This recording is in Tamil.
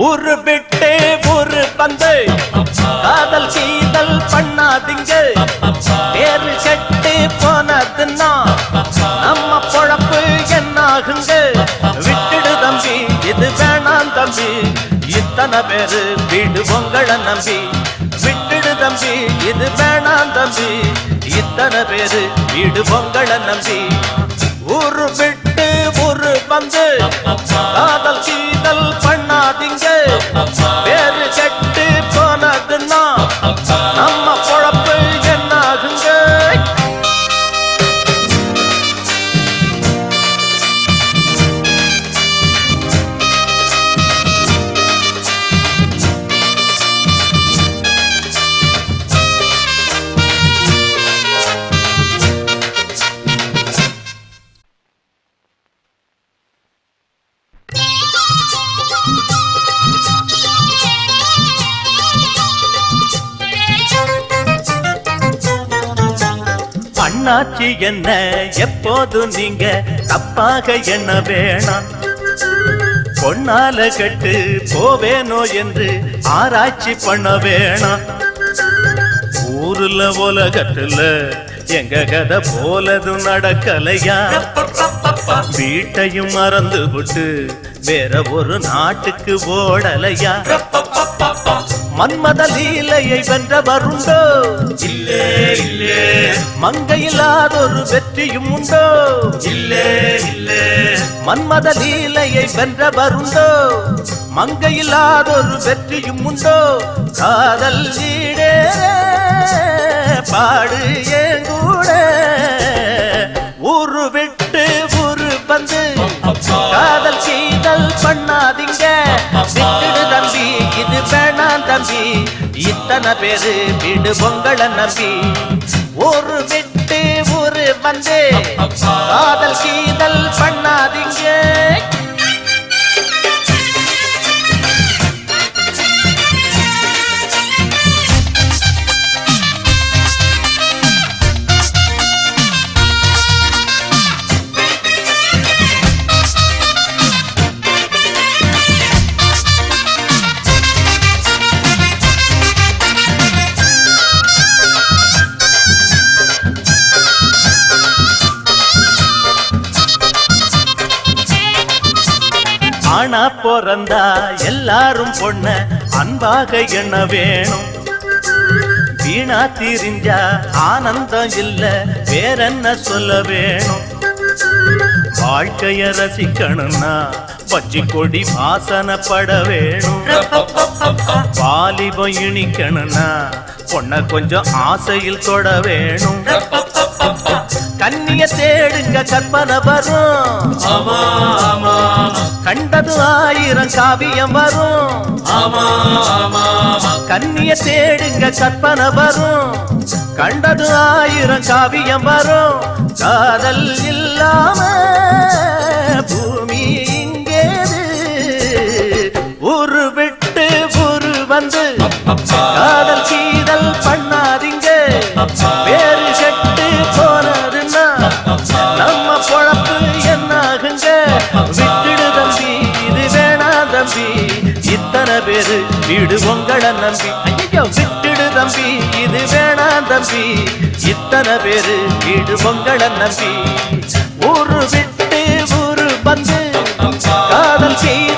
ஊரு விட்டு ஊரு வந்து காதல் கீதல் பண்ணாதீங்க. பேரு கெட்டு போனதுன்னா நம்ம பொழப்பு என்னாகுங்க. விட்டுடு தம்பி, இது வேணாம் தம்பி, இத்தனை பேரு வீடு உங்களை நம்பி. விட்டுடு தம்பி, இது வேணாம் தம்பி, இத்தனை பேரு வீடு உங்களை நம்பி. ஊரு விட்டு ஊரு வந்து காதல் கீதல் பண்ணாதீங்க. பேரு கெட்டு போனதுன்னா நம்ம பொழப்பு என்னாகுங்க. அண்ணாச்சி என்ன எப்போது நீங்க தப்பாக என்ன வேணாம். பொன்னால கட்டு போவேனோ என்று ஆராய்ச்சி பண்ண வேணாம். ஊருல உலகத்துல எங்க கதை போலதும் நடக்கலையா. வீட்டையும் மறந்து விட்டு வேற ஒரு நாட்டுக்கு ஓடலையா. மன்மத லீலையை வென்றவருண்டோ? இல்லே இல்லே. மங்கையில்லாதொரு வெற்றியும் உண்டோ? இல்லே இல்லே. மன்மத லீலையை வென்றவருண்டோ? மங்கையில்லாதொரு வெற்றியும் உண்டோ? காதல் ஈடேற பாடு ஏங்கூட. ஊரு விட்டு ஊரு வந்து காதல் கீதல் பண்ணாதீங்க. விட்டுடு தம்பி, இது வேணாம் தம்பி, இத்தனை பேரு வீடு உங்களை நம்பி. ஊரு விட்டு ஊரு வந்து காதல் கீதல் பண்ணாதீங்க. ஆனா பிறந்தா எல்லாரும் பொண்ண அன்பாக எண்ண வேணும். வீணா திரிஞ்சா ஆனந்தம் இல்ல, வேறென்ன சொல்ல வேணும். வாழ்க்கைய ரசிக்கணும்னா பச்சி கொடி வாசனைப்பட வேணும். வாலிபம் இனிக்கணும்னா பொண்ண கொஞ்சம் ஆசையில் தொட வேணும். கண்ணிய தேடுங்க கற்பனை வரும். கண்டது 1000 காவியம் வரும். கண்ணிய தேடுங்க கற்பனை வரும். கண்டது 1000 காவியம் வரும். காதல் இல்லாம பூமி இங்கேது. ஊரு விட்டு ஊரு வந்து காதல் கீதல் பண்ணாதீங்க. வேறு கெட்டு போனதுன்னா நம்ம பொழப்பு என்னாகுங்க. விட்டுடு தம்பி, இது வேணாம் தம்பி, இத்தனை பேரு வீடு உங்களை நம்பி. ஐயோ, விட்டுடு தம்பி, இது வேணாம் தம்பி, இத்தனை பேரு வீடு உங்களை நம்பி. ஊரு விட்டு ஊரு வந்து காதல் செய்ய